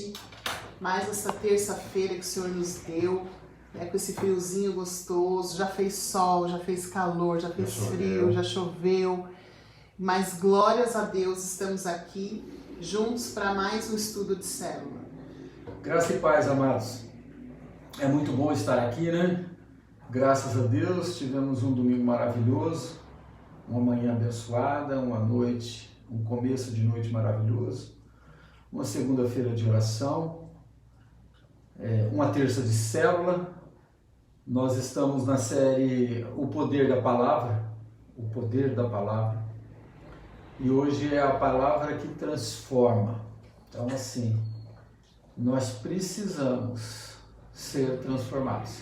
noite, mais essa terça-feira que o Senhor nos deu, né, com esse friozinho gostoso. Já fez sol, já fez calor, já fez frio, já choveu, mas glórias a Deus, estamos aqui juntos para mais um estudo de célula. Graça e paz, amados. É muito bom estar aqui, né? Graças a Deus, tivemos um domingo maravilhoso, uma manhã abençoada, uma noite, um começo de noite maravilhoso, uma segunda-feira de oração, uma terça de célula. Nós estamos na série O Poder da Palavra, o Poder da Palavra, e hoje é a palavra que transforma. Então, assim, nós precisamos ser transformados.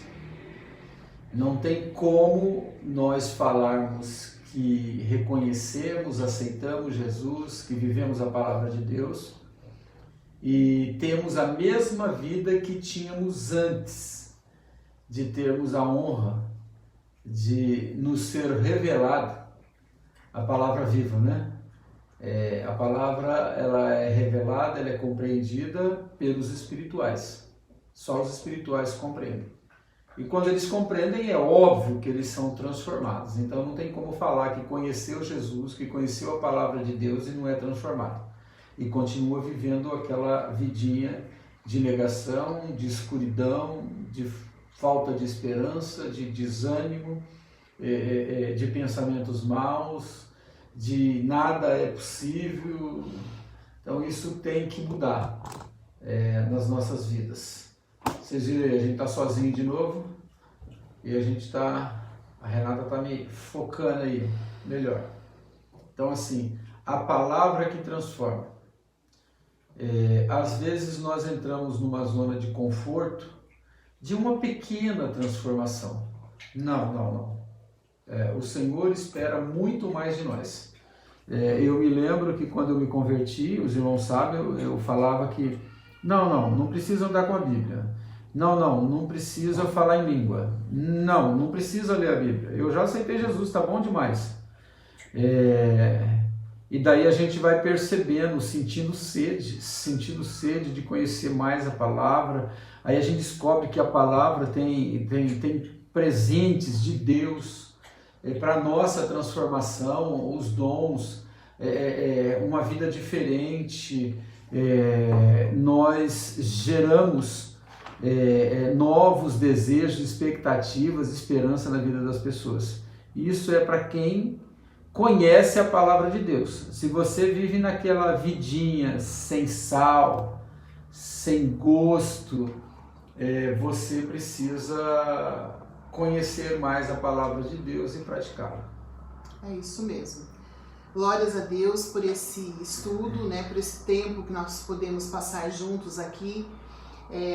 Não tem como nós falarmos que reconhecemos, aceitamos Jesus, que vivemos a palavra de Deus e temos a mesma vida que tínhamos antes de termos a honra de nos ser revelado a palavra viva, né? A palavra, ela é revelada, ela é compreendida pelos espirituais. Só os espirituais compreendem. E quando eles compreendem, é óbvio que eles são transformados. Então não tem como falar que conheceu Jesus, que conheceu a palavra de Deus e não é transformado. E continua vivendo aquela vidinha de negação, de escuridão, de falta de esperança, de desânimo, de pensamentos maus, de nada é possível. Então isso tem que mudar nas nossas vidas. Vocês viram aí, a gente está sozinho de novo e a Renata está me focando aí melhor. Então assim, a palavra que transforma. Às vezes nós entramos numa zona de conforto de uma pequena transformação. Não. O Senhor espera muito mais de nós. Eu me lembro que quando eu me converti, os irmãos sabem, eu falava que não precisa andar com a Bíblia. Não precisa falar em língua. Não precisa ler a Bíblia. Eu já aceitei Jesus, está bom demais. E daí a gente vai percebendo, sentindo sede de conhecer mais a palavra. Aí a gente descobre que a palavra tem presentes de Deus para a nossa transformação, os dons, uma vida diferente. Nós geramos novos desejos, expectativas, esperança na vida das pessoas. Isso é para quem conhece a palavra de Deus. Se você vive naquela vidinha sem sal, sem gosto, você precisa conhecer mais a palavra de Deus e praticá-la. É isso mesmo. Glórias a Deus por esse estudo, né, por esse tempo que nós podemos passar juntos aqui.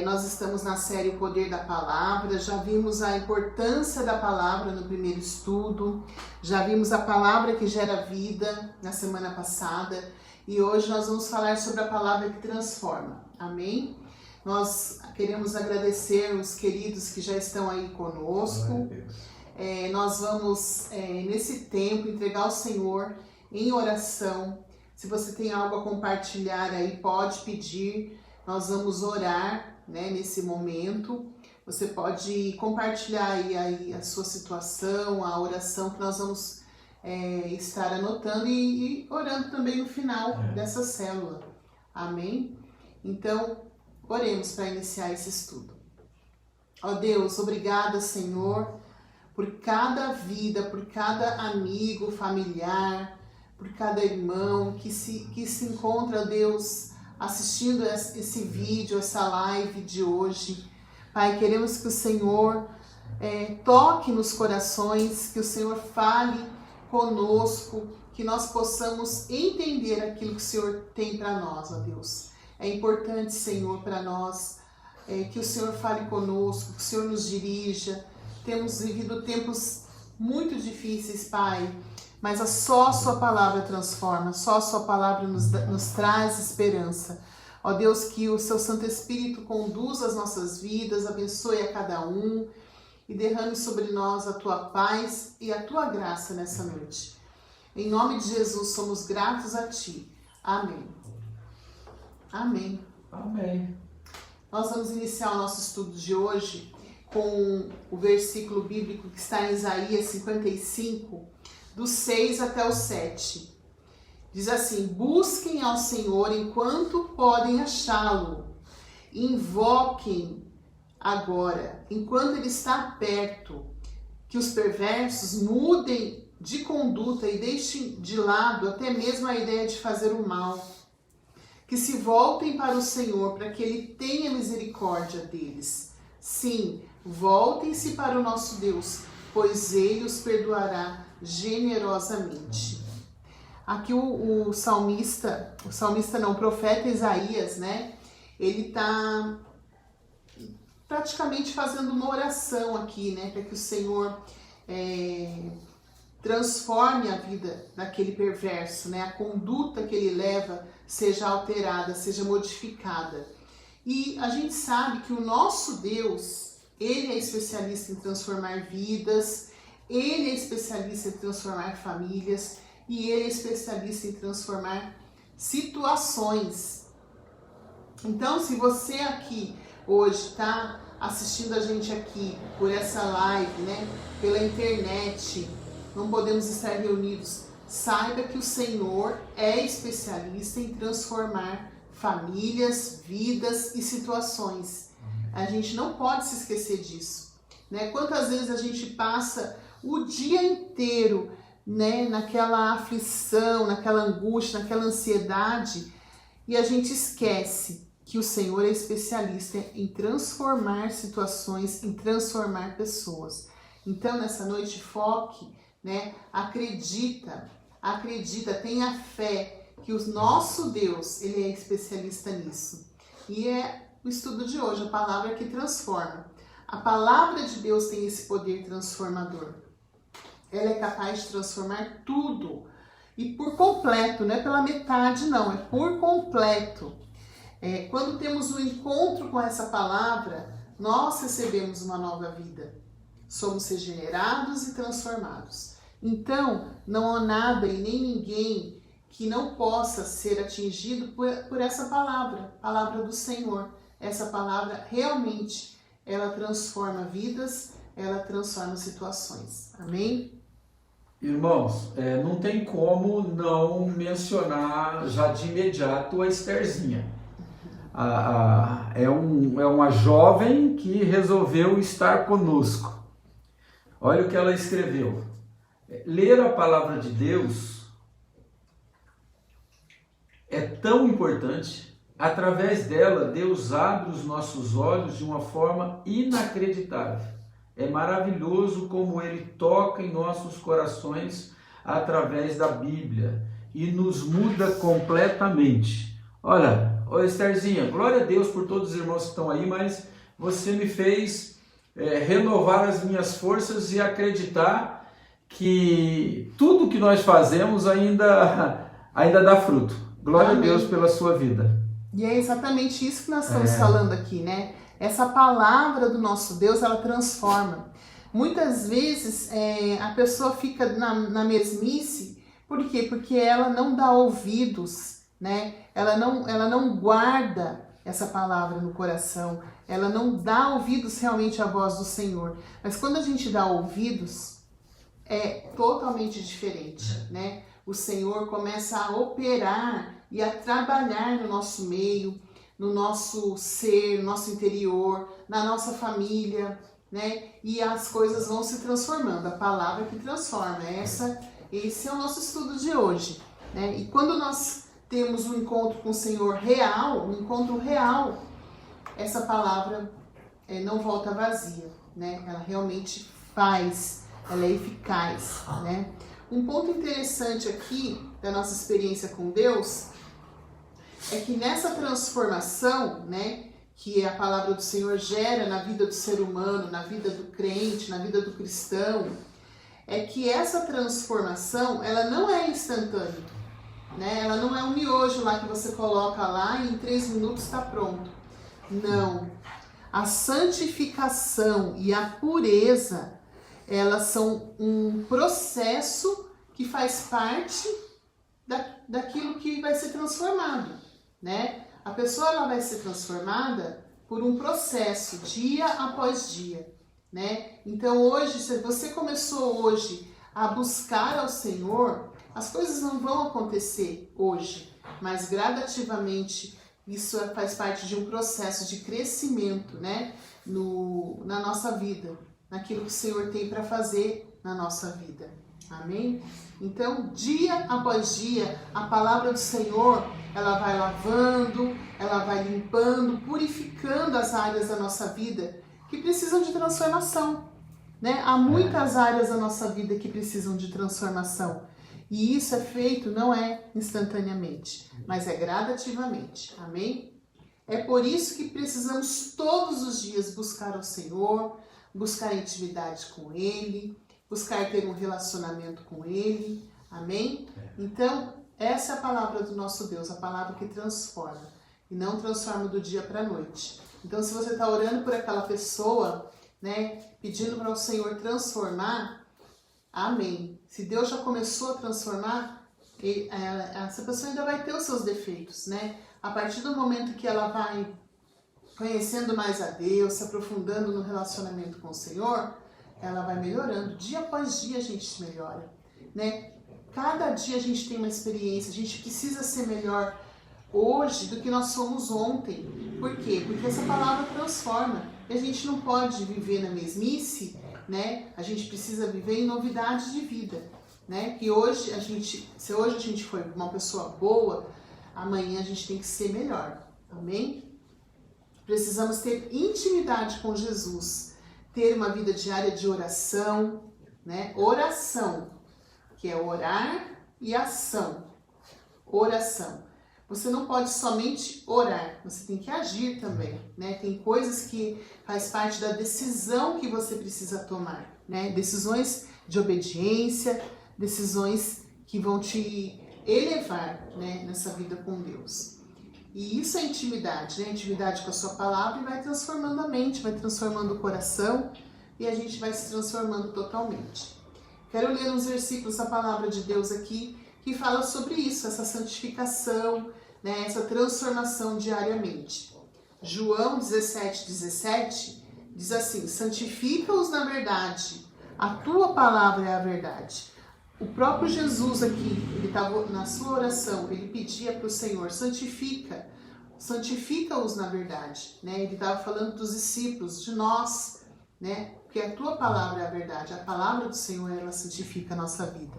Nós estamos na série O Poder da Palavra, já vimos a importância da palavra no primeiro estudo, já vimos a palavra que gera vida na semana passada e hoje nós vamos falar sobre a palavra que transforma. Amém? Nós queremos agradecer os queridos que já estão aí conosco. Nós vamos, nesse tempo, entregar ao Senhor em oração. Se você tem algo a compartilhar aí, pode pedir. Nós vamos orar, né, nesse momento. Você pode compartilhar aí a sua situação, a oração que nós vamos estar anotando e orando também no final dessa célula. Amém? Então, oremos para iniciar esse estudo. Ó Deus, obrigada, Senhor, por cada vida, por cada amigo, familiar, por cada irmão que se encontra, Deus, assistindo esse vídeo, essa live de hoje. Pai, queremos que o Senhor toque nos corações, que o Senhor fale conosco, que nós possamos entender aquilo que o Senhor tem para nós, ó Deus. É importante, Senhor, para nós que o Senhor fale conosco, que o Senhor nos dirija. Temos vivido tempos muito difíceis, Pai, mas só a Sua palavra transforma, só a Sua palavra nos traz esperança. Ó Deus, que o Seu Santo Espírito conduza as nossas vidas, abençoe a cada um e derrame sobre nós a Tua paz e a Tua graça nessa noite. Em nome de Jesus, somos gratos a Ti. Amém. Amém. Amém. Nós vamos iniciar o nosso estudo de hoje com o versículo bíblico que está em Isaías 55, do 6 até o 7. Diz assim: busquem ao Senhor enquanto podem achá-lo. Invoquem agora, enquanto ele está perto. Que os perversos mudem de conduta e deixem de lado até mesmo a ideia de fazer o mal. Que se voltem para o Senhor, para que ele tenha misericórdia deles. Sim, voltem-se para o nosso Deus, pois ele os perdoará generosamente. Aqui o profeta Isaías, né? Ele está praticamente fazendo uma oração aqui, né? Para que o Senhor transforme a vida daquele perverso, né? A conduta que ele leva seja alterada, seja modificada. E a gente sabe que o nosso Deus, ele é especialista em transformar vidas, ele é especialista em transformar famílias e ele é especialista em transformar situações. Então, se você aqui hoje está assistindo a gente aqui por essa live, né, pela internet, não podemos estar reunidos, saiba que o Senhor é especialista em transformar famílias, vidas e situações. A gente não pode se esquecer disso, né? Quantas vezes a gente passa o dia inteiro, né, naquela aflição, naquela angústia, naquela ansiedade, e a gente esquece que o Senhor é especialista em transformar situações, em transformar pessoas. Então, nessa noite, foque, né? Acredita, tenha fé que o nosso Deus, ele é especialista nisso. E é o estudo de hoje, a palavra que transforma. A palavra de Deus tem esse poder transformador. Ela é capaz de transformar tudo. E por completo, não é pela metade não, é por completo. Quando temos um encontro com essa palavra, nós recebemos uma nova vida. Somos regenerados e transformados. Então, não há nada e nem ninguém que não possa ser atingido por essa palavra do Senhor. Essa palavra realmente, ela transforma vidas, ela transforma situações. Amém? Irmãos, não tem como não mencionar já de imediato a Estherzinha. É uma jovem que resolveu estar conosco. Olha o que ela escreveu. Ler a palavra de Deus é tão importante. Através dela, Deus abre os nossos olhos de uma forma inacreditável. É maravilhoso como Ele toca em nossos corações através da Bíblia e nos muda completamente. Olha, Estherzinha, glória a Deus por todos os irmãos que estão aí, mas você me fez renovar as minhas forças e acreditar que tudo que nós fazemos ainda dá fruto. Glória Amém. A Deus pela sua vida. E é exatamente isso que nós estamos falando aqui, né? Essa palavra do nosso Deus, ela transforma. Muitas vezes a pessoa fica na mesmice, por quê? Porque ela não dá ouvidos, né? Ela não guarda essa palavra no coração, ela não dá ouvidos realmente à voz do Senhor. Mas quando a gente dá ouvidos, é totalmente diferente, né? O Senhor começa a operar e a trabalhar no nosso meio, no nosso ser, no nosso interior, na nossa família, né? E as coisas vão se transformando. A palavra que transforma. Esse é o nosso estudo de hoje, né? E quando nós temos um encontro com o Senhor real, um encontro real, essa palavra não volta vazia, né? Ela realmente faz, ela é eficaz, né? Um ponto interessante aqui da nossa experiência com Deus é que nessa transformação, né, que a palavra do Senhor gera na vida do ser humano, na vida do crente, na vida do cristão, é que essa transformação, ela não é instantânea, né? Ela não é um miojo lá que você coloca lá e em 3 minutos está pronto. Não. A santificação e a pureza, elas são um processo que faz parte daquilo que vai ser transformado, né? A pessoa ela vai ser transformada por um processo, dia após dia, né? Então hoje, se você começou hoje a buscar ao Senhor, as coisas não vão acontecer hoje, mas gradativamente isso faz parte de um processo de crescimento, né? Na nossa vida, naquilo que o Senhor tem para fazer na nossa vida. Amém? Então, dia após dia, a palavra do Senhor, ela vai lavando, ela vai limpando, purificando as áreas da nossa vida que precisam de transformação, né? Há muitas áreas da nossa vida que precisam de transformação. E isso é feito, não é instantaneamente, mas é gradativamente. Amém? É por isso que precisamos todos os dias buscar o Senhor, buscar intimidade com Ele, buscar ter um relacionamento com Ele. Amém? Então, essa é a palavra do nosso Deus, a palavra que transforma. E não transforma do dia para a noite. Então, se você está orando por aquela pessoa, né, pedindo para o Senhor transformar, amém. Se Deus já começou a transformar, essa pessoa ainda vai ter os seus defeitos, né? A partir do momento que ela vai conhecendo mais a Deus, se aprofundando no relacionamento com o Senhor, ela vai melhorando. Dia após dia a gente melhora, né? Cada dia a gente tem uma experiência, a gente precisa ser melhor hoje do que nós somos ontem. Por quê? Porque essa palavra transforma. E a gente não pode viver na mesmice, né? A gente precisa viver em novidade de vida, né? Que hoje se hoje a gente foi uma pessoa boa, amanhã a gente tem que ser melhor. Amém? Precisamos ter intimidade com Jesus, ter uma vida diária de oração, né? Oração, que é orar e ação. Oração. Você não pode somente orar, você tem que agir também, né? Tem coisas que faz parte da decisão que você precisa tomar, né? Decisões de obediência, decisões que vão te elevar, né, nessa vida com Deus. E isso é intimidade, né? Intimidade com a sua palavra, e vai transformando a mente, vai transformando o coração, e a gente vai se transformando totalmente. Quero ler uns versículos da palavra de Deus aqui, que fala sobre isso, essa santificação, né, essa transformação diariamente. João 17:17 diz assim: santifica-os na verdade, a tua palavra é a verdade. O próprio Jesus aqui, ele estava na sua oração, ele pedia para o Senhor: santifica-os na verdade, né? Ele estava falando dos discípulos, de nós, né? Porque a tua palavra é a verdade, a palavra do Senhor, ela santifica a nossa vida.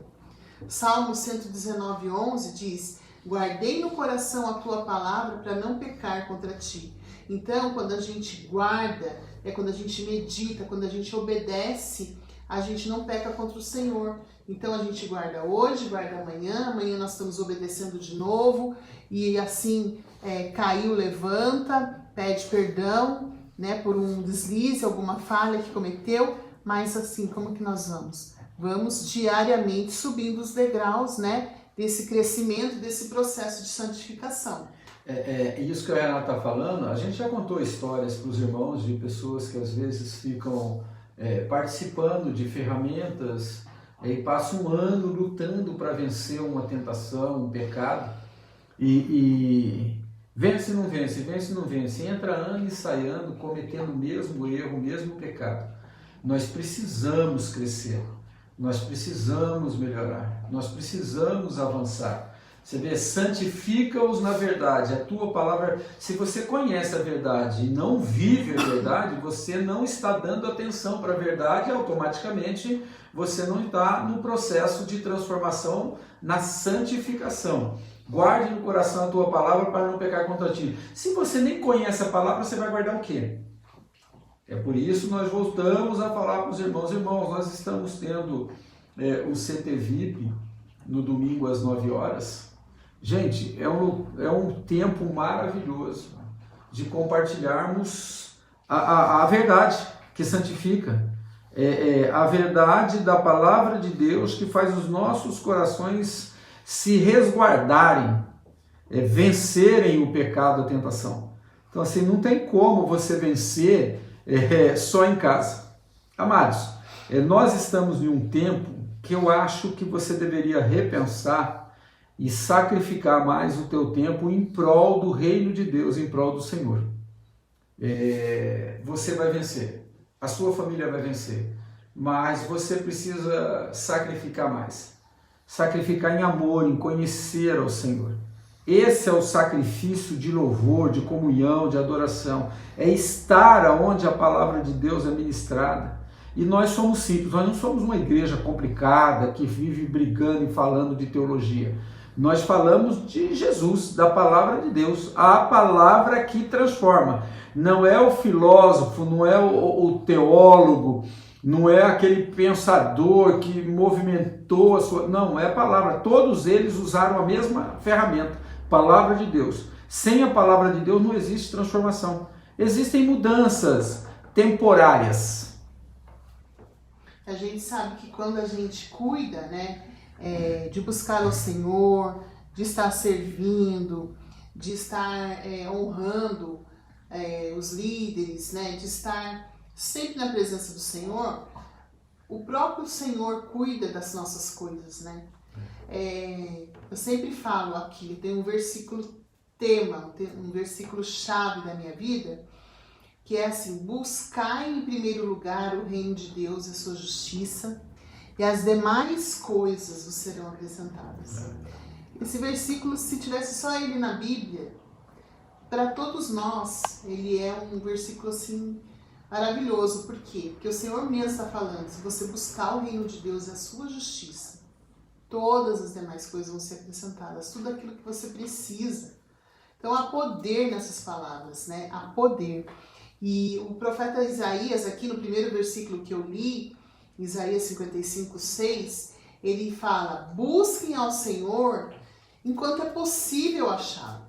Salmo 119:11 diz: guardei no coração a tua palavra para não pecar contra ti. Então, quando a gente guarda, quando a gente medita, quando a gente obedece, a gente não peca contra o Senhor. Então, a gente guarda hoje, guarda amanhã nós estamos obedecendo de novo, e assim, caiu, levanta, pede perdão, né, por um deslize, alguma falha que cometeu, mas assim, como que nós vamos? Vamos diariamente subindo os degraus, né, desse crescimento, desse processo de santificação. Isso que a Renata está falando, a gente já contou histórias para os irmãos de pessoas que às vezes ficam participando de ferramentas e passam um ano lutando para vencer uma tentação, um pecado, e vence, não vence, vence, não vence, entra ano e sai ano cometendo o mesmo erro, o mesmo pecado. Nós precisamos crescer. Nós precisamos melhorar, nós precisamos avançar. Você vê, santifica-os na verdade, a tua palavra. Se você conhece a verdade e não vive a verdade, você não está dando atenção para a verdade, e automaticamente você não está no processo de transformação, na santificação. Guarde no coração a tua palavra para não pecar contra ti. Se você nem conhece a palavra, você vai guardar o quê? É por isso que nós voltamos a falar para os irmãos. Irmãos, nós estamos tendo o CT VIP no domingo às 9 horas. Gente, é um tempo maravilhoso de compartilharmos a verdade que santifica. A verdade da palavra de Deus que faz os nossos corações se resguardarem, vencerem o pecado, a tentação. Então assim, não tem como você vencer só em casa. Amados, nós estamos em um tempo que eu acho que você deveria repensar e sacrificar mais o teu tempo em prol do reino de Deus, em prol do Senhor. Você vai vencer, a sua família vai vencer, mas você precisa sacrificar mais. Sacrificar em amor, em conhecer ao Senhor. Esse é o sacrifício de louvor, de comunhão, de adoração. É estar onde a palavra de Deus é ministrada. E nós somos simples, nós não somos uma igreja complicada que vive brigando e falando de teologia. Nós falamos de Jesus, da palavra de Deus, a palavra que transforma. Não é o filósofo, não é o teólogo, não é aquele pensador que movimentou a sua... Não, é a palavra. Todos eles usaram a mesma ferramenta, palavra de Deus. Sem a palavra de Deus não existe transformação. Existem mudanças temporárias. A gente sabe que quando a gente cuida, né, de buscar o Senhor, de estar servindo, de estar honrando os líderes, né, de estar sempre na presença do Senhor, o próprio Senhor cuida das nossas coisas, né? Eu sempre falo aqui, tem um versículo tema, um versículo chave da minha vida, que é assim: buscai em primeiro lugar o reino de Deus e a sua justiça, e as demais coisas vos serão acrescentadas. Esse versículo, se tivesse só ele na Bíblia, para todos nós, ele é um versículo assim maravilhoso. Por quê? Porque o Senhor mesmo está falando: se você buscar o reino de Deus e a sua justiça, todas as demais coisas vão ser acrescentadas, tudo aquilo que você precisa. Então há poder nessas palavras, né? Há poder. E o profeta Isaías, aqui no primeiro versículo que eu li, Isaías 55:6, ele fala: busquem ao Senhor enquanto é possível achá-lo.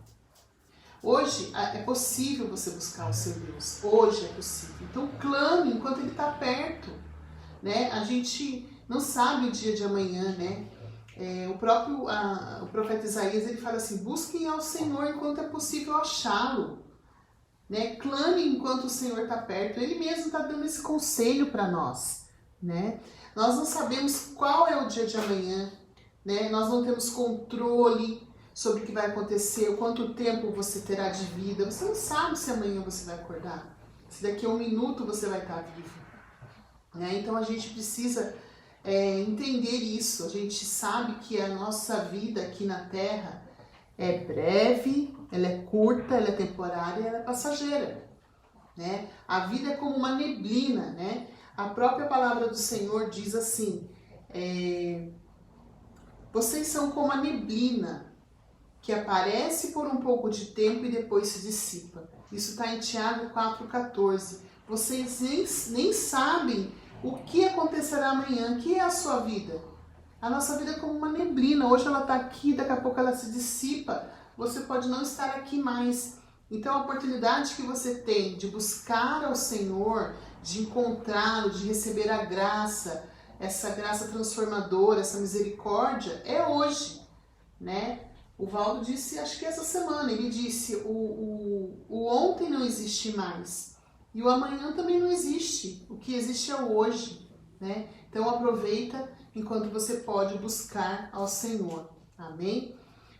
Hoje é possível você buscar o seu Deus, hoje é possível. Então clame enquanto ele está perto, né? A gente não sabe o dia de amanhã, né? O profeta Isaías, ele fala assim: busquem ao Senhor enquanto é possível achá-lo, né? Clame enquanto o Senhor está perto. Ele mesmo está dando esse conselho para nós, né? Nós não sabemos qual é o dia de amanhã, né? Nós não temos controle sobre o que vai acontecer, quanto tempo você terá de vida. Você não sabe se amanhã você vai acordar, se daqui a um minuto você vai estar vivo, né? Então a gente precisa entender isso. A gente sabe que a nossa vida aqui na Terra é breve, ela é curta, ela é temporária, ela é passageira, né? A vida é como uma neblina, né? A própria palavra do Senhor diz assim: vocês são como a neblina que aparece por um pouco de tempo e depois se dissipa. Isso está em Tiago 4,14. Vocês nem sabem o que acontecerá amanhã. O que é a sua vida? A nossa vida é como uma neblina. Hoje ela está aqui, daqui a pouco ela se dissipa. Você pode não estar aqui mais. Então a oportunidade que você tem de buscar ao Senhor, de encontrá-lo, de receber a graça, essa graça transformadora, essa misericórdia, é hoje, né? O Valdo disse, acho que essa semana, ele disse: o ontem não existe mais e o amanhã também não existe. O que existe é o hoje, né? Então aproveita enquanto você pode buscar ao Senhor. Amém?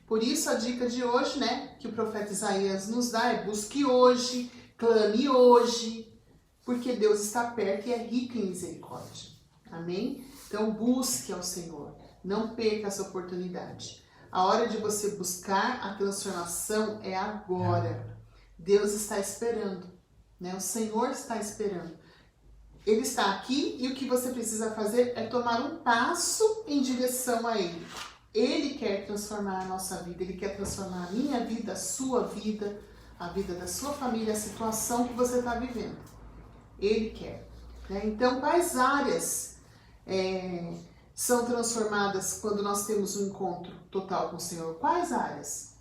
Por isso a dica de hoje, né, que o profeta Isaías nos dá é: busque hoje, clame hoje, porque Deus está perto e é rico em misericórdia. Amém? Então busque ao Senhor, não perca essa oportunidade. A hora de você buscar a transformação é agora. Deus está esperando, né? O Senhor está esperando. Ele está aqui e o que você precisa fazer é tomar um passo em direção a Ele. Ele quer transformar a nossa vida, Ele quer transformar a minha vida, a vida da sua família, a situação que você está vivendo. Ele quer, né? Então, quais áreas são transformadas quando nós temos um encontro total com o Senhor? Quais áreas?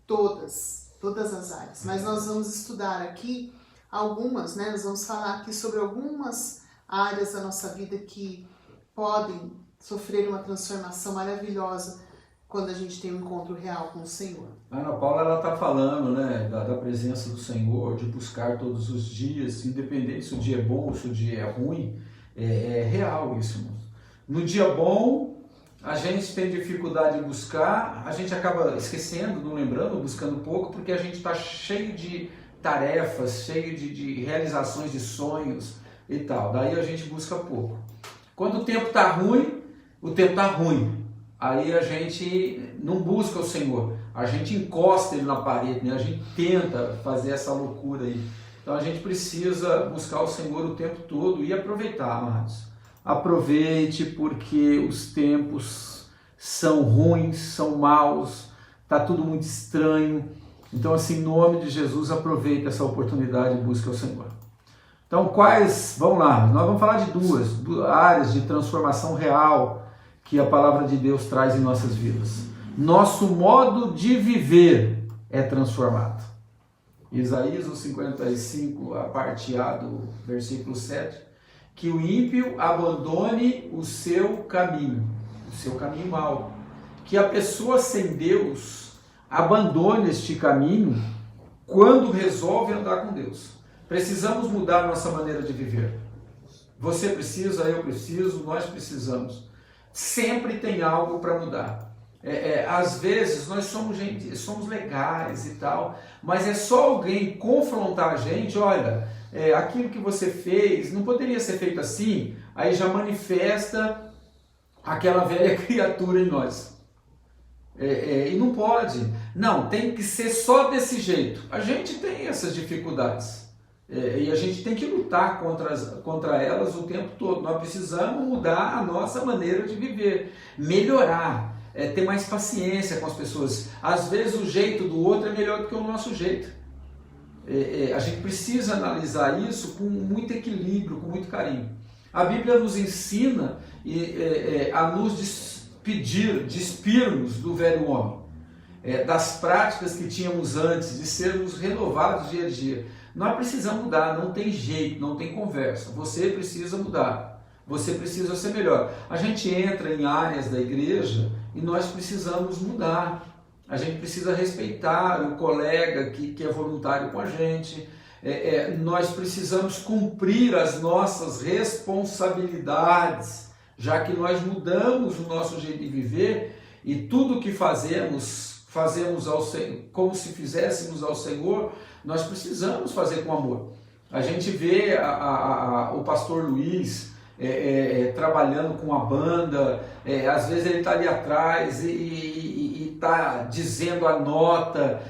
Todas as áreas. Mas nós vamos estudar aqui algumas, né? Nós vamos falar aqui sobre algumas áreas da nossa vida que podem sofrer uma transformação maravilhosa quando a gente tem um encontro real com o Senhor. A Ana Paula, ela está falando, né, da presença do Senhor, de buscar todos os dias, independente se o dia é bom ou se o dia é ruim, é real isso, irmão. No dia bom, a gente tem dificuldade de buscar, a gente acaba esquecendo, não lembrando, buscando pouco, porque a gente está cheio de tarefas, cheio de realizações de sonhos e tal. Daí a gente busca pouco. Quando o tempo está ruim, o tempo está ruim. Aí a gente não busca o Senhor, a gente encosta Ele na parede, né? A gente tenta fazer essa loucura aí. Então a gente precisa buscar o Senhor o tempo todo e aproveitar, amados. Aproveite, porque os tempos são ruins, são maus, está tudo muito estranho. Então, assim, em nome de Jesus, aproveite essa oportunidade e busque o Senhor. Então, vamos lá, nós vamos falar de duas áreas de transformação real que a palavra de Deus traz em nossas vidas. Nosso modo de viver é transformado. Isaías 55, a parte A do versículo 7, que o ímpio abandone o seu caminho mau. Que a pessoa sem Deus abandone este caminho quando resolve andar com Deus. Precisamos mudar nossa maneira de viver. Você precisa, eu preciso, nós precisamos. Sempre tem algo para mudar. Às vezes nós somos legais e tal, mas é só alguém confrontar a gente, olha, aquilo que você fez não poderia ser feito assim, aí já manifesta aquela velha criatura em nós. E não pode. Não, tem que ser só desse jeito. A gente tem essas dificuldades. E a gente tem que lutar contra elas o tempo todo. Nós precisamos mudar a nossa maneira de viver, melhorar, ter mais paciência com as pessoas. Às vezes o jeito do outro é melhor do que o nosso jeito. A gente precisa analisar isso com muito equilíbrio, com muito carinho. A Bíblia nos ensina a nos despirmos do velho homem, das práticas que tínhamos antes, de sermos renovados dia a dia. Nós precisamos mudar, não tem jeito, não tem conversa. Você precisa mudar, você precisa ser melhor. A gente entra em áreas da igreja e nós precisamos mudar. A gente precisa respeitar o colega que é voluntário com a gente. Nós precisamos cumprir as nossas responsabilidades, já que nós mudamos o nosso jeito de viver e tudo que fazemos como se fizéssemos ao Senhor. Nós precisamos fazer com amor. A gente vê o pastor Luiz trabalhando com a banda, às vezes ele está ali atrás e está dizendo a nota,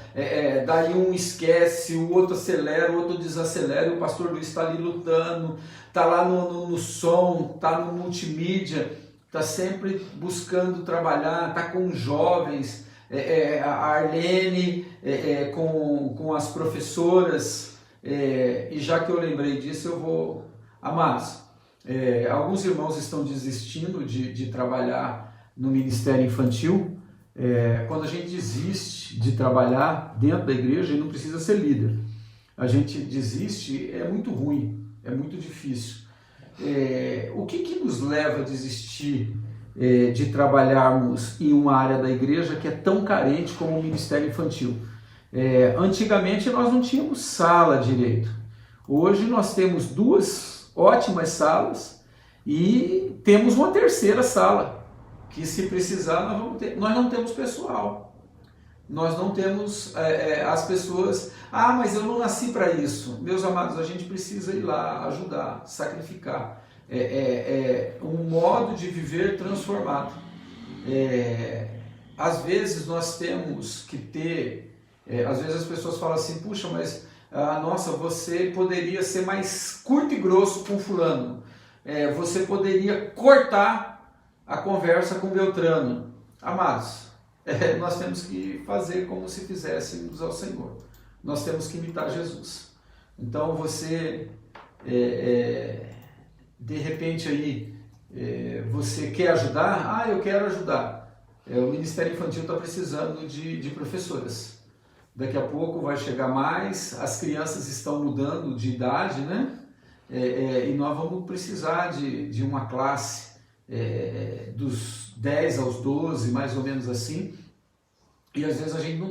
daí um esquece, o outro acelera, o outro desacelera, e o pastor Luiz está ali lutando, está lá no som, está no multimídia, está sempre buscando trabalhar, está com os jovens, a Arlene com as professoras, e já que eu lembrei disso, eu vou... Amados, alguns irmãos estão desistindo de trabalhar no ministério infantil. Quando a gente desiste de trabalhar dentro da igreja, não precisa ser líder. A gente desiste, é muito ruim, é muito difícil. O que nos leva a desistir de trabalharmos em uma área da igreja que é tão carente como o ministério infantil? Antigamente nós não tínhamos sala direito. Hoje nós temos 2 ótimas salas e temos uma terceira sala, que se precisar nós vamos ter. Nós não temos pessoal, nós não temos as pessoas. Mas eu não nasci para isso. Meus amados, a gente precisa ir lá, ajudar, sacrificar. Um modo de viver transformado. Às vezes nós temos que ter, às vezes as pessoas falam assim, puxa, mas nossa, você poderia ser mais curto e grosso com fulano, você poderia cortar a conversa com Beltrano. Amados, nós temos que fazer como se fizéssemos ao Senhor. Nós temos que imitar Jesus. Então você, de repente aí, você quer ajudar? Eu quero ajudar. O Ministério Infantil está precisando de professoras. Daqui a pouco vai chegar mais, as crianças estão mudando de idade, né? E nós vamos precisar de uma classe dos 10 aos 12, mais ou menos assim. E às vezes a gente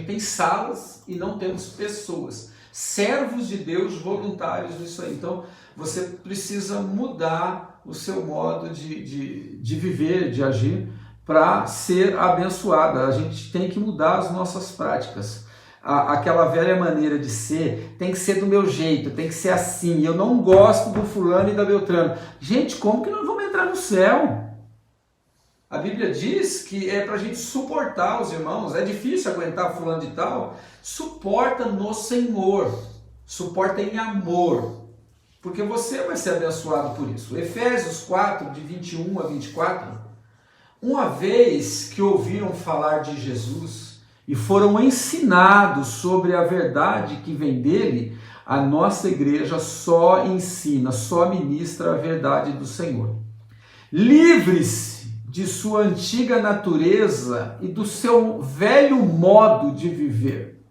tem salas e não temos pessoas, servos de Deus voluntários nisso aí. Então você precisa mudar o seu modo de viver, de agir, para ser abençoada. A gente tem que mudar as nossas práticas. Aquela velha maneira de ser, tem que ser do meu jeito, tem que ser assim. Eu não gosto do fulano e da Beltrano. Gente, como que nós vamos entrar no céu? A Bíblia diz que é para a gente suportar os irmãos. É difícil aguentar fulano de tal. Suporta no Senhor. Suporta em amor. Porque você vai ser abençoado por isso. Efésios 4, de 21 a 24. Uma vez que ouviram falar de Jesus e foram ensinados sobre a verdade que vem dele, a nossa igreja só ensina, só ministra a verdade do Senhor. Livre-se de sua antiga natureza e do seu velho modo de viver,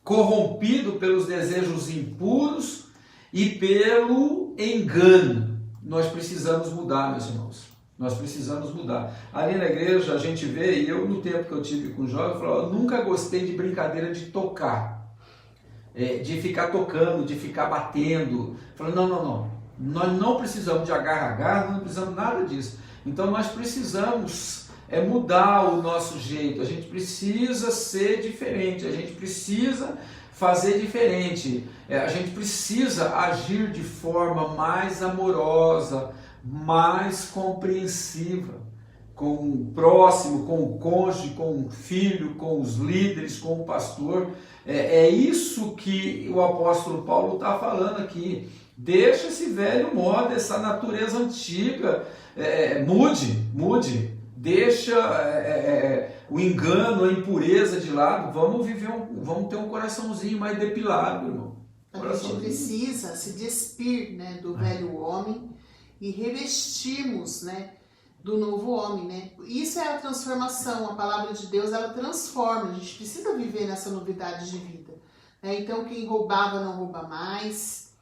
corrompido pelos desejos impuros e pelo engano. Nós precisamos mudar, meus irmãos. Nós precisamos mudar. Ali na igreja a gente vê, e eu no tempo que eu tive com o jovem, eu nunca gostei de brincadeira de tocar, de ficar tocando, de ficar batendo. Falei, não. Nós não precisamos de agarra, não precisamos nada disso. Então nós precisamos mudar o nosso jeito, a gente precisa ser diferente, a gente precisa fazer diferente, a gente precisa agir de forma mais amorosa, mais compreensiva, com o próximo, com o cônjuge, com o filho, com os líderes, com o pastor. É isso que o apóstolo Paulo está falando aqui. Deixa esse velho modo, essa natureza antiga, mude, deixa o engano, a impureza de lado, vamos ter um coraçãozinho mais depilado, irmão. A gente precisa se despir, né, do velho homem e revestirmos, né, do novo homem, né? Isso é a transformação. A palavra de Deus, ela transforma. A gente precisa viver nessa novidade de vida, né? Então quem roubava não rouba mais,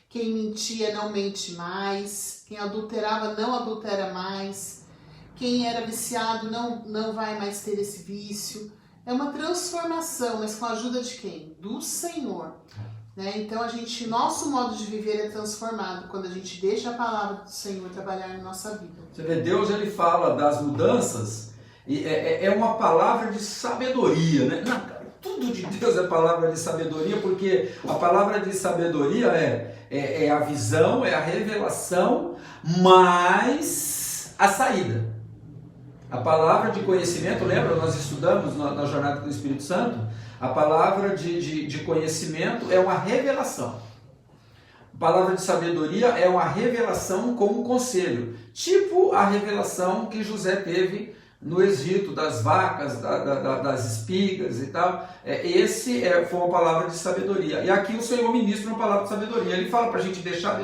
quem mentia não mente mais, quem adulterava não adultera mais, quem era viciado não vai mais ter esse vício. É uma transformação, mas com a ajuda de quem? Do Senhor. Né? Então nosso modo de viver é transformado quando a gente deixa a palavra do Senhor trabalhar na nossa vida. Você vê, Deus ele fala das mudanças e é uma palavra de sabedoria, né? Não, tudo de Deus é palavra de sabedoria, porque a palavra de sabedoria é a visão, é a revelação, mais a saída. A palavra de conhecimento, lembra? Nós estudamos na jornada com o Espírito Santo. A palavra de conhecimento é uma revelação. A palavra de sabedoria é uma revelação com um conselho. Tipo a revelação que José teve no Egito, das vacas, das espigas e tal. Foi uma palavra de sabedoria. E aqui o Senhor ministra uma palavra de sabedoria. Ele fala para a gente deixar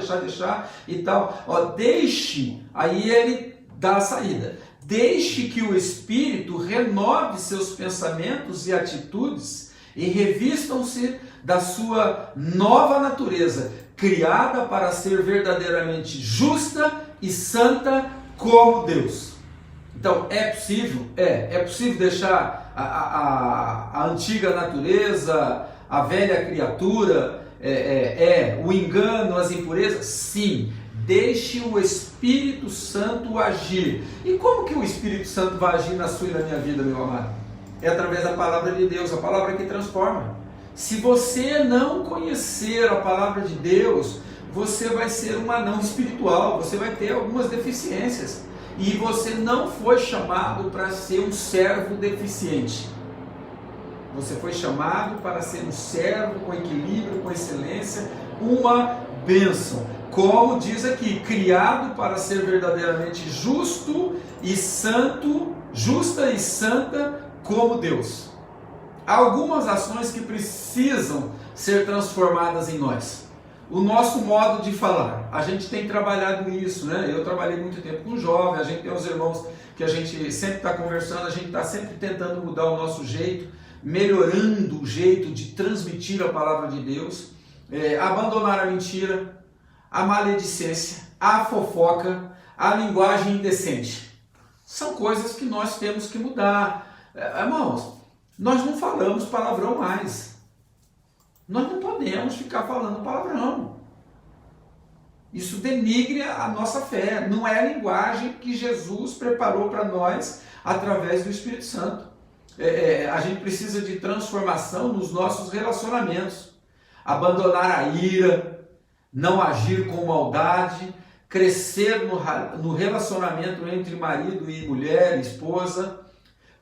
e tal. Deixe, aí ele dá a saída. Deixe que o Espírito renove seus pensamentos e atitudes e revistam-se da sua nova natureza, criada para ser verdadeiramente justa e santa como Deus. Então, é possível? É possível deixar a antiga natureza, a velha criatura, o engano, as impurezas? Sim. Deixe o Espírito Santo agir. E como que o Espírito Santo vai agir na sua e na minha vida, meu amado? É através da palavra de Deus, a palavra que transforma. Se você não conhecer a palavra de Deus, você vai ser um anão espiritual, você vai ter algumas deficiências. E você não foi chamado para ser um servo deficiente. Você foi chamado para ser um servo com equilíbrio, com excelência, uma bênção. Como diz aqui, criado para ser verdadeiramente justo e santo, justa e santa como Deus. Há algumas ações que precisam ser transformadas em nós. O nosso modo de falar, a gente tem trabalhado isso, né? Eu trabalhei muito tempo com jovens, a gente tem uns irmãos que a gente sempre está conversando, a gente está sempre tentando mudar o nosso jeito, melhorando o jeito de transmitir a palavra de Deus, abandonar a mentira, a maledicência, a fofoca, a linguagem indecente. São coisas que nós temos que mudar. Irmãos, nós não falamos palavrão mais. Nós não podemos ficar falando palavrão. Isso denigre a nossa fé. Não é a linguagem que Jesus preparou para nós através do Espírito Santo. A gente precisa de transformação nos nossos relacionamentos. Abandonar a ira, não agir com maldade, crescer no relacionamento entre marido e mulher, esposa,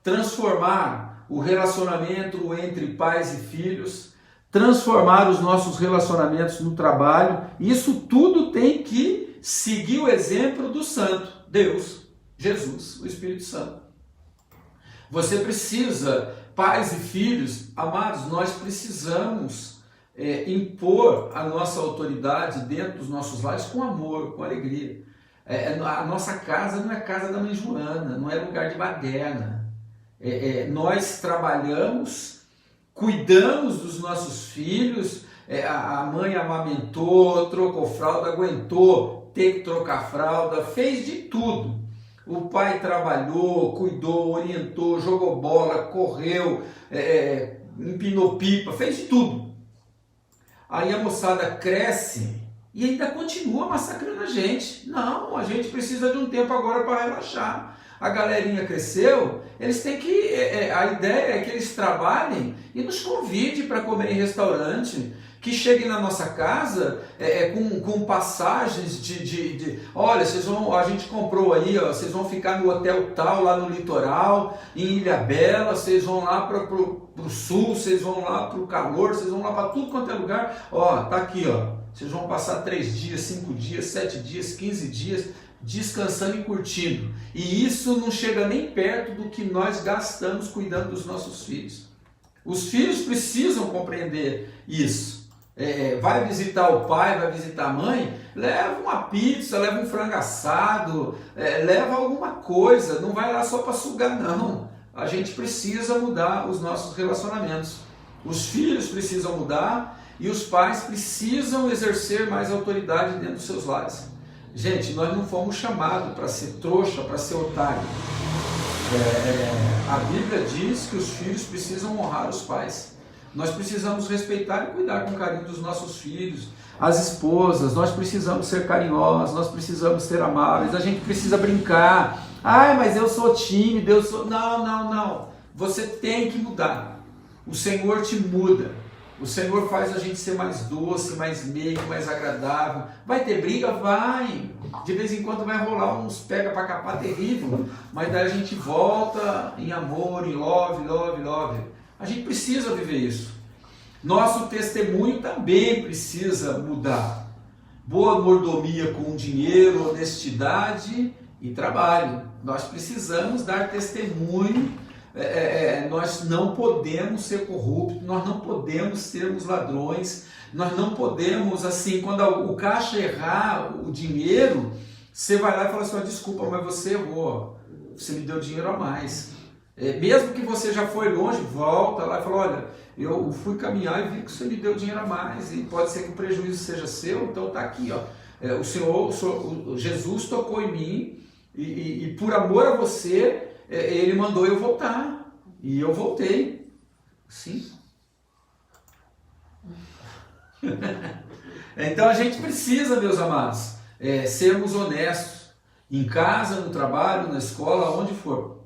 transformar o relacionamento entre pais e filhos, transformar os nossos relacionamentos no trabalho. Isso tudo tem que seguir o exemplo do Santo, Deus, Jesus, o Espírito Santo. Você precisa, pais e filhos, amados, nós precisamos impor a nossa autoridade dentro dos nossos lares com amor, com alegria. A nossa casa não é casa da mãe Joana, não é lugar de baderna. Nós trabalhamos, cuidamos dos nossos filhos, a mãe amamentou, trocou fralda, aguentou ter que trocar fralda, fez de tudo. O pai trabalhou, cuidou, orientou, jogou bola, correu, empinou pipa, fez de tudo. Aí a moçada cresce e ainda continua massacrando a gente. Não, a gente precisa de um tempo agora para relaxar. A galerinha cresceu, eles têm que... a ideia é que eles trabalhem e nos convidem para comer em restaurante, que cheguem na nossa casa com passagens olha, a gente comprou aí, ó, vocês vão ficar no hotel tal, lá no litoral, em Ilhabela, vocês vão lá para o sul, vocês vão lá para o calor, vocês vão lá para tudo quanto é lugar, ó, tá aqui, ó, vocês vão passar 3 dias, 5 dias, 7 dias, 15 dias, descansando e curtindo. E isso não chega nem perto do que nós gastamos cuidando dos nossos filhos. Os filhos precisam compreender isso. Vai visitar o pai, vai visitar a mãe, leva uma pizza, leva um frango assado, leva alguma coisa, não vai lá só para sugar não. A gente precisa mudar os nossos relacionamentos. Os filhos precisam mudar e os pais precisam exercer mais autoridade dentro dos seus lares. Gente, nós não fomos chamados para ser trouxa, para ser otário. A Bíblia diz que os filhos precisam honrar os pais. Nós precisamos respeitar e cuidar com carinho dos nossos filhos, as esposas, nós precisamos ser carinhosos, nós precisamos ser amáveis, a gente precisa brincar. Ai, mas eu sou tímido, eu sou... Não. Você tem que mudar. O Senhor te muda. O Senhor faz a gente ser mais doce, mais meigo, mais agradável. Vai ter briga? Vai. De vez em quando vai rolar uns pega pra capar terrível. Mas daí a gente volta em amor, em love. A gente precisa viver isso. Nosso testemunho também precisa mudar. Boa mordomia com dinheiro, honestidade e trabalho. Nós precisamos dar testemunho. Nós não podemos ser corruptos, nós não podemos sermos ladrões, nós não podemos, assim, quando o caixa errar o dinheiro, você vai lá e fala assim, desculpa, mas você errou, você me deu dinheiro a mais. Mesmo que você já foi longe, volta lá e fala, olha, eu fui caminhar e vi que você me deu dinheiro a mais, e pode ser que o prejuízo seja seu, então está aqui, ó. O Senhor, Jesus tocou em mim, e por amor a você, Ele mandou eu voltar, e eu voltei. Sim. Então a gente precisa, meus amados, sermos honestos, em casa, no trabalho, na escola, onde for.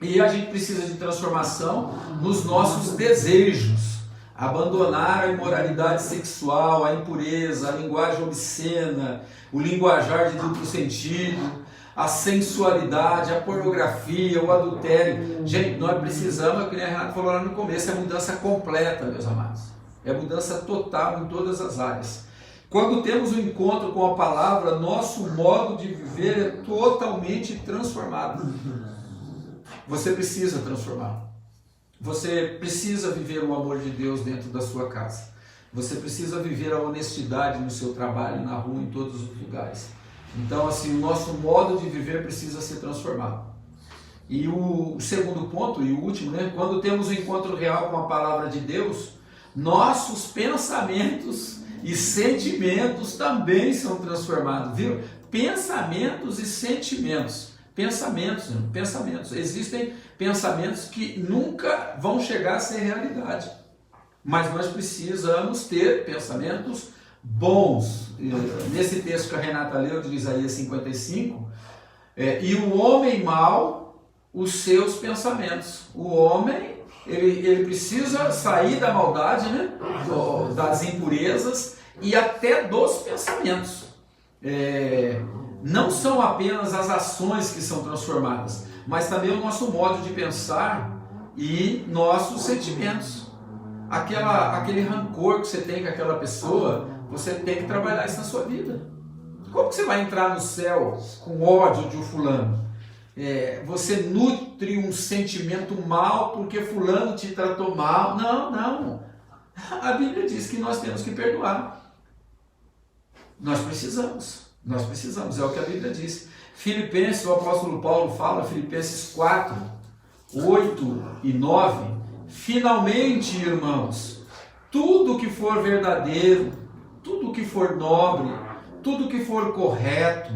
E a gente precisa de transformação nos nossos desejos, abandonar a imoralidade sexual, a impureza, a linguagem obscena, o linguajar de duplo sentido, a sensualidade, a pornografia, o adultério. Gente, nós precisamos, como a Renata falou lá no começo, é mudança completa, meus amados. É mudança total em todas as áreas. Quando temos um encontro com a palavra, nosso modo de viver é totalmente transformado. Você precisa transformar. Você precisa viver o amor de Deus dentro da sua casa. Você precisa viver a honestidade no seu trabalho, na rua, em todos os lugares. Então, assim, o nosso modo de viver precisa ser transformado. E o segundo ponto, e o último, né? Quando temos um encontro real com a palavra de Deus, nossos pensamentos e sentimentos também são transformados, viu? Pensamentos e sentimentos. Pensamentos. Existem pensamentos que nunca vão chegar a ser realidade. Mas nós precisamos ter pensamentos bons. Nesse texto que a Renata leu, de Isaías 55, e o homem mau, os seus pensamentos. O homem, ele precisa sair da maldade, né? Das impurezas e até dos pensamentos. Não são apenas as ações que são transformadas, mas também o nosso modo de pensar e nossos sentimentos. Aquele rancor que você tem com aquela pessoa, você tem que trabalhar isso na sua vida. Como que você vai entrar no céu com ódio de um fulano? Você nutre um sentimento mal porque fulano te tratou mal. Não. A Bíblia diz que nós temos que perdoar. Nós precisamos, é o que a Bíblia diz. Filipenses, o apóstolo Paulo fala, Filipenses 4, 8 e 9, finalmente, irmãos, tudo que for verdadeiro, tudo que for nobre, tudo que for correto,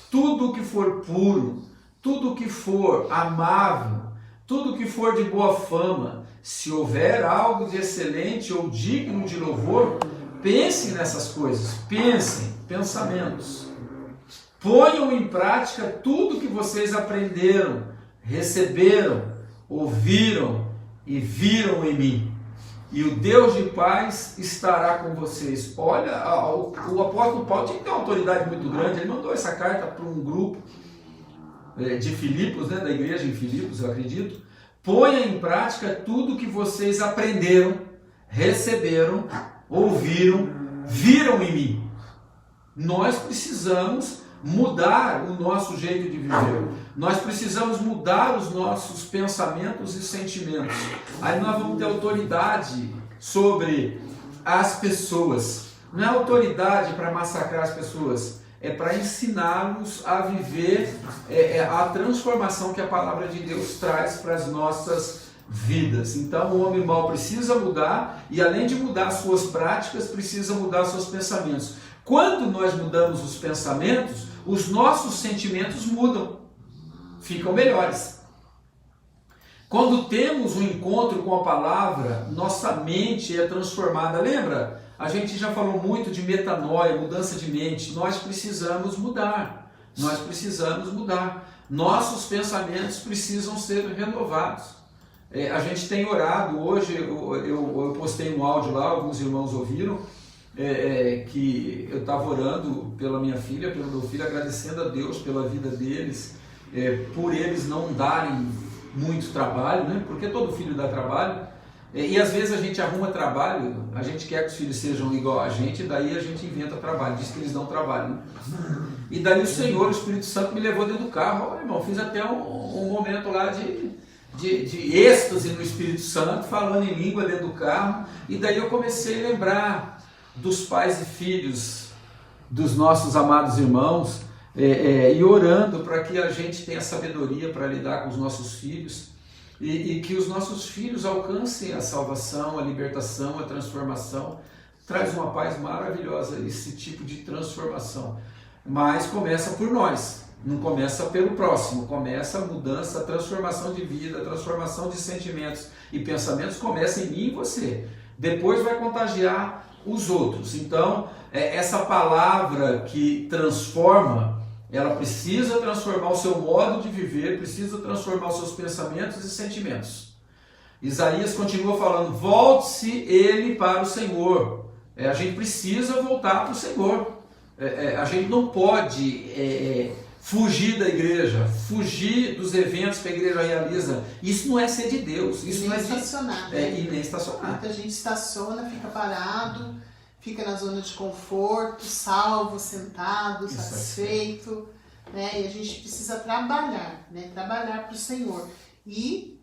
tudo que for puro, tudo que for amável, tudo que for de boa fama, se houver algo de excelente ou digno de louvor, pensem nessas coisas, pensamentos. Ponham em prática tudo que vocês aprenderam, receberam, ouviram e viram em mim. E o Deus de paz estará com vocês. Olha, o apóstolo Paulo tinha que ter uma autoridade muito grande. Ele mandou essa carta para um grupo de Filipos, né, da igreja em Filipos, eu acredito. Ponha em prática tudo que vocês aprenderam, receberam, ouviram, viram em mim. Nós precisamos mudar o nosso jeito de viver. Nós precisamos mudar os nossos pensamentos e sentimentos. Aí nós vamos ter autoridade sobre as pessoas. Não é autoridade para massacrar as pessoas, é para ensiná-los a viver a transformação que a palavra de Deus traz para as nossas vidas. Então o homem mau precisa mudar e, além de mudar suas práticas, precisa mudar seus pensamentos. Quando nós mudamos os pensamentos, os nossos sentimentos mudam, ficam melhores. Quando temos um encontro com a palavra, nossa mente é transformada. Lembra? A gente já falou muito de metanoia, mudança de mente. Nós precisamos mudar. Nossos pensamentos precisam ser renovados. A gente tem orado. Hoje eu postei um áudio lá, alguns irmãos ouviram, que eu estava orando pela minha filha, pelo meu filho, agradecendo a Deus pela vida deles, por eles não darem muito trabalho, né? Porque todo filho dá trabalho, e às vezes a gente arruma trabalho, a gente quer que os filhos sejam igual a gente, e daí a gente inventa trabalho, diz que eles dão trabalho, né? E daí o Senhor, o Espírito Santo, me levou dentro do carro. Olha, irmão, fiz até um momento lá de êxtase no Espírito Santo, falando em língua dentro do carro, e daí eu comecei a lembrar dos pais e filhos dos nossos amados irmãos, e orando para que a gente tenha sabedoria para lidar com os nossos filhos, e que os nossos filhos alcancem a salvação, a libertação, a transformação. Traz uma paz maravilhosa esse tipo de transformação, mas começa por nós, não começa pelo próximo, começa a mudança, a transformação de vida, a transformação de sentimentos e pensamentos começa em mim e você, depois vai contagiar os outros. Então, essa palavra que transforma, ela precisa transformar o seu modo de viver, precisa transformar os seus pensamentos e sentimentos. Isaías continua falando, volte-se ele para o Senhor. A gente precisa voltar para o Senhor. A gente não pode fugir da igreja, fugir dos eventos que a igreja realiza. Isso não é ser de Deus. Isso nem não é estacionar. E nem estacionar. Muita gente estaciona, fica parado, fica na zona de conforto, salvo, sentado, satisfeito, né? E a gente precisa trabalhar, né? Trabalhar para o Senhor. E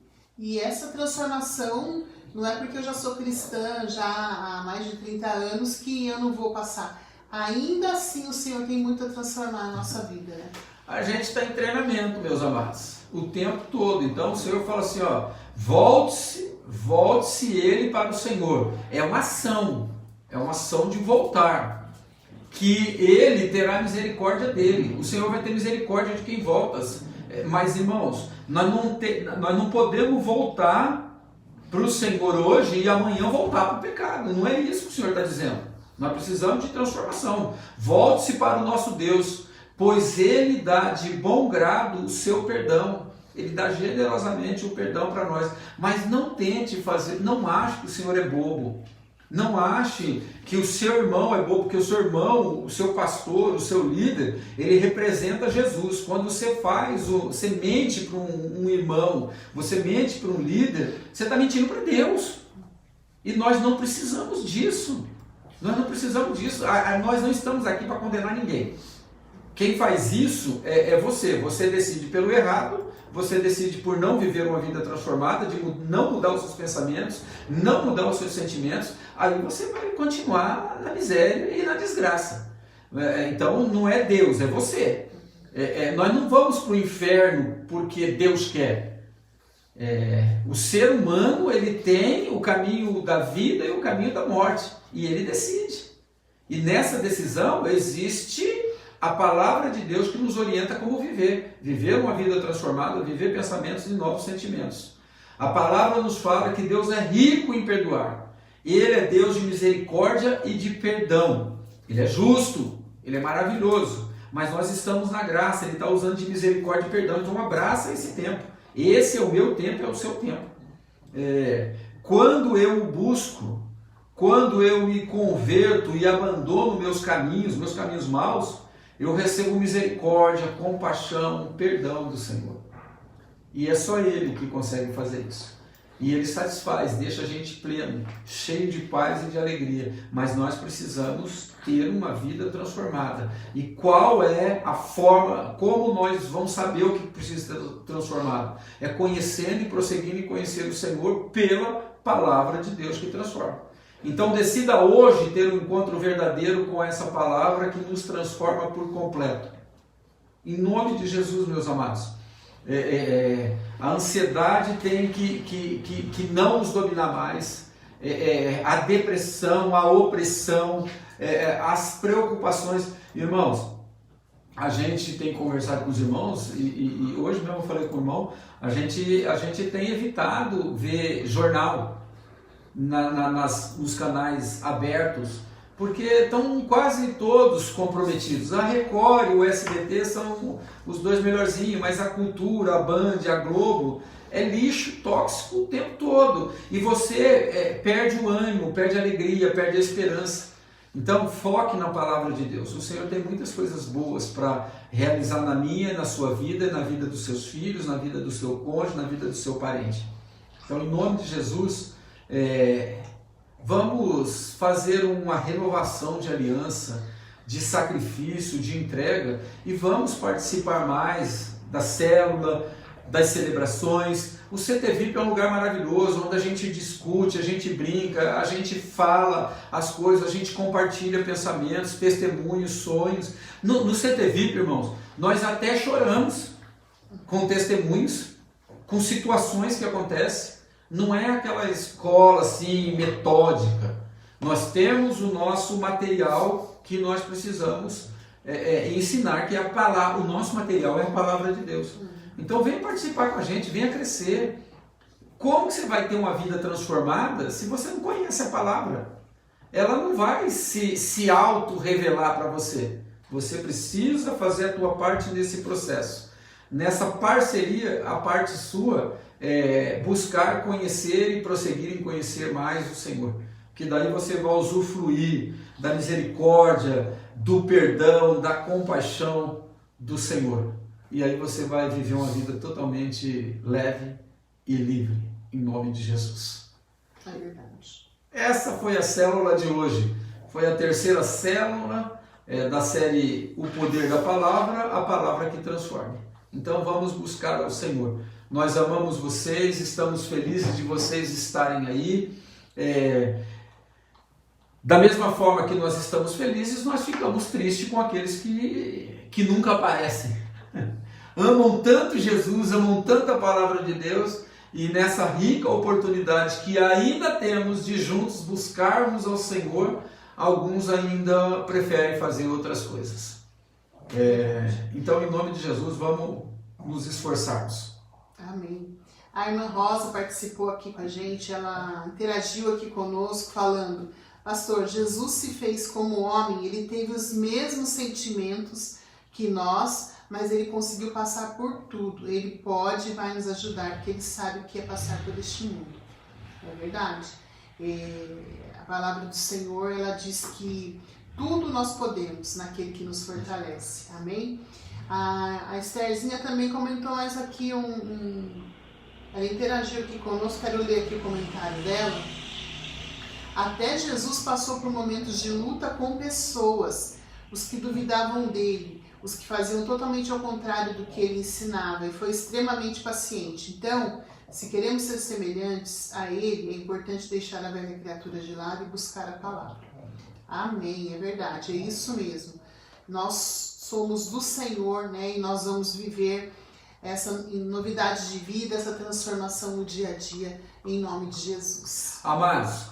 essa transformação não é porque eu já sou cristã já há mais de 30 anos que eu não vou passar. Ainda assim o Senhor tem muito a transformar a nossa vida, né? A gente está em treinamento, meus amados, o tempo todo. Então o Senhor fala assim, ó, volte-se ele para o Senhor. É uma ação de voltar, que ele terá misericórdia dele. O Senhor vai ter misericórdia de quem volta. Mas, irmãos, nós não podemos voltar para o Senhor hoje e amanhã voltar para o pecado. Não é isso que o Senhor está dizendo. Nós precisamos de transformação. Volte-se para o nosso Deus, pois Ele dá de bom grado o seu perdão. Ele dá generosamente o perdão para nós. Mas não tente fazer, não ache que o Senhor é bobo. Não ache que o seu irmão é bobo, porque o seu irmão, o seu pastor, o seu líder, ele representa Jesus. Quando você você mente para um irmão, você mente para um líder, você está mentindo para Deus. E nós não precisamos disso. Nós não precisamos disso. Nós não estamos aqui para condenar ninguém. Quem faz isso é você. Você decide pelo errado, você decide por não viver uma vida transformada, de não mudar os seus pensamentos, não mudar os seus sentimentos, aí você vai continuar na miséria e na desgraça. Então não é Deus, é você. Nós não vamos para o inferno porque Deus quer. O ser humano, ele tem o caminho da vida e o caminho da morte, e ele decide. E nessa decisão existe a palavra de Deus que nos orienta como viver. Viver uma vida transformada, viver pensamentos e novos sentimentos. A palavra nos fala que Deus é rico em perdoar. Ele é Deus de misericórdia e de perdão. Ele é justo, Ele é maravilhoso. Mas nós estamos na graça, Ele está usando de misericórdia e perdão. Então abraça esse tempo. Esse é o meu tempo, é o seu tempo. Quando eu o busco, quando eu me converto e abandono meus caminhos maus, eu recebo misericórdia, compaixão, perdão do Senhor. E é só Ele que consegue fazer isso. E Ele satisfaz, deixa a gente pleno, cheio de paz e de alegria. Mas nós precisamos ter uma vida transformada. E qual é a forma, como nós vamos saber o que precisa ser transformado? É conhecendo e prosseguindo em conhecer o Senhor pela palavra de Deus que transforma. Então decida hoje ter um encontro verdadeiro com essa palavra que nos transforma por completo. Em nome de Jesus, meus amados. A ansiedade tem que não nos dominar mais. A depressão, a opressão, as preocupações. Irmãos, a gente tem conversado com os irmãos e hoje mesmo eu falei com o irmão, a gente tem evitado ver jornal nos canais abertos, porque estão quase todos comprometidos. A Record e o SBT são os dois melhorzinhos, mas a Cultura, a Band, a Globo, é lixo tóxico o tempo todo. E você perde o ânimo, perde a alegria, perde a esperança. Então foque na palavra de Deus. O Senhor tem muitas coisas boas para realizar na minha, na sua vida, na vida dos seus filhos, na vida do seu cônjuge, na vida do seu parente. Então, em nome de Jesus, vamos fazer uma renovação de aliança, de sacrifício, de entrega, e vamos participar mais da célula, das celebrações. O CTVIP é um lugar maravilhoso, onde a gente discute, a gente brinca, a gente fala as coisas, a gente compartilha pensamentos, testemunhos, sonhos. No CTVIP, irmãos, nós até choramos com testemunhos, com situações que acontecem. Não é aquela escola assim metódica. Nós temos o nosso material que nós precisamos ensinar, que é a palavra. O nosso material é a palavra de Deus. Então venha participar com a gente, venha crescer. Como que você vai ter uma vida transformada se você não conhece a palavra? Ela não vai se auto-revelar para você. Você precisa fazer a tua parte nesse processo. Nessa parceria, a parte sua buscar conhecer e prosseguir em conhecer mais o Senhor. Que daí você vai usufruir da misericórdia, do perdão, da compaixão do Senhor. E aí você vai viver uma vida totalmente leve e livre, em nome de Jesus. É verdade. Essa foi a célula de hoje. Foi a terceira célula da série O Poder da Palavra, a Palavra que Transforma. Então vamos buscar ao Senhor. Nós amamos vocês, estamos felizes de vocês estarem aí. Da mesma forma que nós estamos felizes, nós ficamos tristes com aqueles que nunca aparecem. Amam tanto Jesus, amam tanto a palavra de Deus, e nessa rica oportunidade que ainda temos de juntos buscarmos ao Senhor, alguns ainda preferem fazer outras coisas. Então, em nome de Jesus, vamos nos esforçarmos. Amém. A irmã Rosa participou aqui com a gente, ela interagiu aqui conosco falando: Pastor, Jesus se fez como homem, ele teve os mesmos sentimentos que nós, mas ele conseguiu passar por tudo. Ele pode e vai nos ajudar, porque ele sabe o que é passar por este mundo. É verdade. A palavra do Senhor, ela diz que tudo nós podemos naquele que nos fortalece. Amém? A Estherzinha também comentou mais aqui ela interagiu aqui conosco, quero ler aqui o comentário dela. Até Jesus passou por momentos de luta com pessoas, os que duvidavam dele, os que faziam totalmente ao contrário do que ele ensinava, e foi extremamente paciente. Então, se queremos ser semelhantes a ele, é importante deixar a velha criatura de lado e buscar a palavra. Amém, é verdade, é isso mesmo. Nós somos do Senhor, né? E nós vamos viver essa novidade de vida, essa transformação no dia a dia, em nome de Jesus. Amados,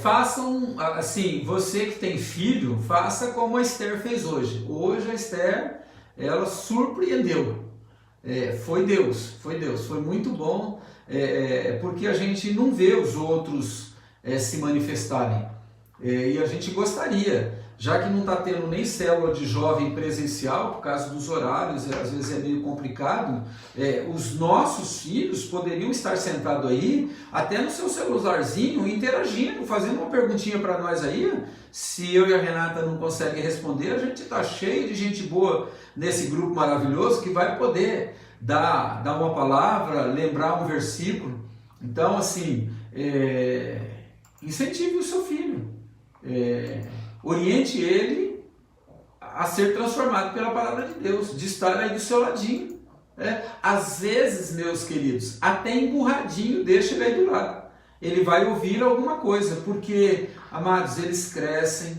façam assim, você que tem filho, faça como a Esther fez hoje. Hoje a Esther, ela surpreendeu. Foi Deus, foi muito bom, porque a gente não vê os outros se manifestarem. E a gente gostaria, já que não está tendo nem célula de jovem presencial, por causa dos horários, às vezes é meio complicado, os nossos filhos poderiam estar sentados aí, até no seu celularzinho, interagindo, fazendo uma perguntinha para nós aí. Se eu e a Renata não conseguem responder, a gente está cheio de gente boa nesse grupo maravilhoso que vai poder dar uma palavra, lembrar um versículo. Então, assim, incentive o seu filho. Oriente ele a ser transformado pela palavra de Deus, de estar aí do seu ladinho. Às vezes, meus queridos, até emburradinho, deixa ele aí do lado. Ele vai ouvir alguma coisa, porque, amados, eles crescem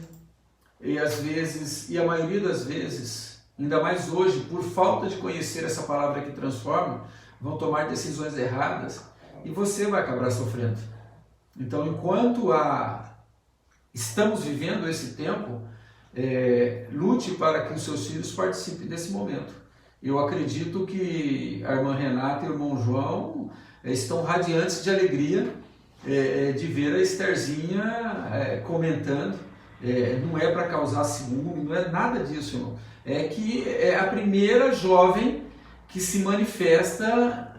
e às vezes, e a maioria das vezes, ainda mais hoje, por falta de conhecer essa palavra que transforma, vão tomar decisões erradas e você vai acabar sofrendo. Então, enquanto estamos vivendo esse tempo, lute para que os seus filhos participem desse momento. Eu acredito que a irmã Renata e o irmão João estão radiantes de alegria de ver a Estherzinha comentando. Não é para causar ciúme, não é nada disso, irmão. É que é a primeira jovem que se manifesta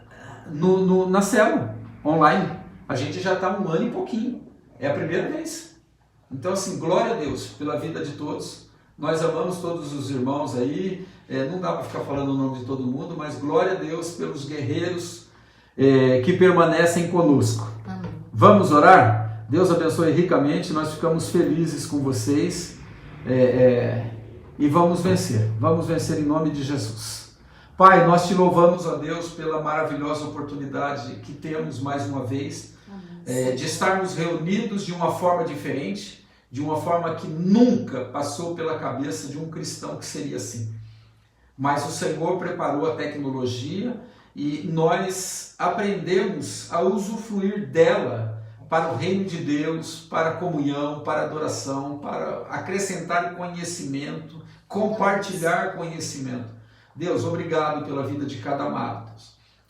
na célula online. A gente já está um ano e pouquinho. É a primeira vez. Então, assim, glória a Deus pela vida de todos. Nós amamos todos os irmãos aí. Não dá para ficar falando o nome de todo mundo, mas glória a Deus pelos guerreiros que permanecem conosco. Amém. Vamos orar? Deus abençoe ricamente. Nós ficamos felizes com vocês e vamos vencer. Vamos vencer em nome de Jesus. Pai, nós te louvamos, ó Deus, pela maravilhosa oportunidade que temos mais uma vez de estarmos reunidos de uma forma diferente, de uma forma que nunca passou pela cabeça de um cristão que seria assim. Mas o Senhor preparou a tecnologia e nós aprendemos a usufruir dela para o reino de Deus, para a comunhão, para a adoração, para acrescentar conhecimento, compartilhar conhecimento. Deus, obrigado pela vida de cada amado.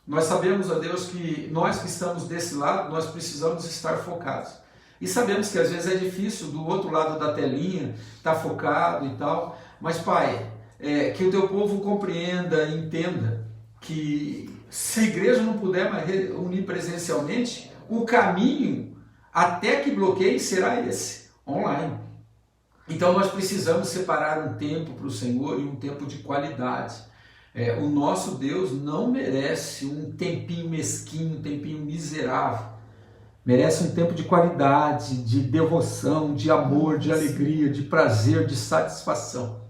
Nós sabemos, ó Deus, que nós que estamos desse lado, nós precisamos estar focados. E sabemos que às vezes é difícil do outro lado da telinha estar focado e tal. Mas, Pai, que o teu povo compreenda e entenda que se a igreja não puder mais reunir presencialmente, o caminho até que bloqueie será esse, online. Então nós precisamos separar um tempo para o Senhor e um tempo de qualidade. O nosso Deus não merece um tempinho mesquinho, um tempinho miserável. Merece um tempo de qualidade, de devoção, de amor, de alegria, de prazer, de satisfação.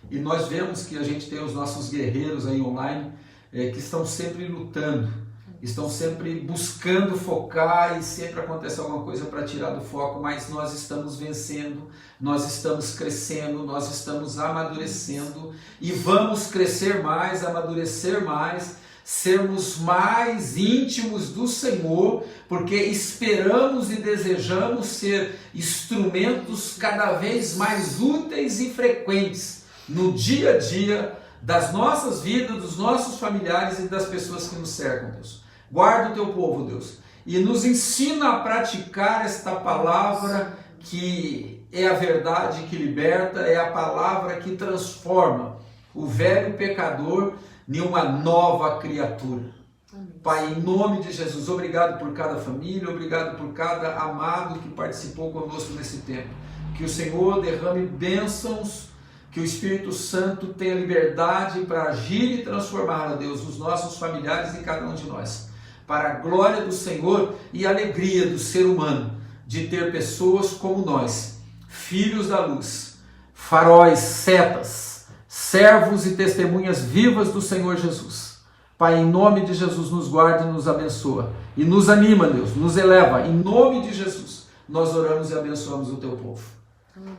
E nós vemos que a gente tem os nossos guerreiros aí online que estão sempre lutando, estão sempre buscando focar e sempre acontece alguma coisa para tirar do foco, mas nós estamos vencendo, nós estamos crescendo, nós estamos amadurecendo e vamos crescer mais, amadurecer mais, sermos mais íntimos do Senhor, porque esperamos e desejamos ser instrumentos cada vez mais úteis e frequentes no dia a dia das nossas vidas, dos nossos familiares e das pessoas que nos cercam, Deus. Guarda o teu povo, Deus, e nos ensina a praticar esta palavra que é a verdade que liberta, é a palavra que transforma o velho pecador em uma nova criatura. Amém. Pai, em nome de Jesus, obrigado por cada família, obrigado por cada amado que participou conosco nesse tempo. Que o Senhor derrame bênçãos, que o Espírito Santo tenha liberdade para agir e transformar, ó Deus, os nossos familiares e cada um de nós. Para a glória do Senhor e a alegria do ser humano, de ter pessoas como nós, filhos da luz, faróis, setas, servos e testemunhas vivas do Senhor Jesus. Pai, em nome de Jesus, nos guarda e nos abençoa. E nos anima, Deus, nos eleva. Em nome de Jesus, nós oramos e abençoamos o teu povo.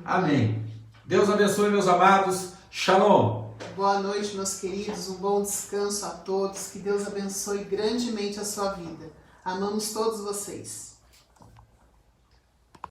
Amém. Deus abençoe, meus amados. Shalom. Boa noite, meus queridos. Um bom descanso a todos. Que Deus abençoe grandemente a sua vida. Amamos todos vocês.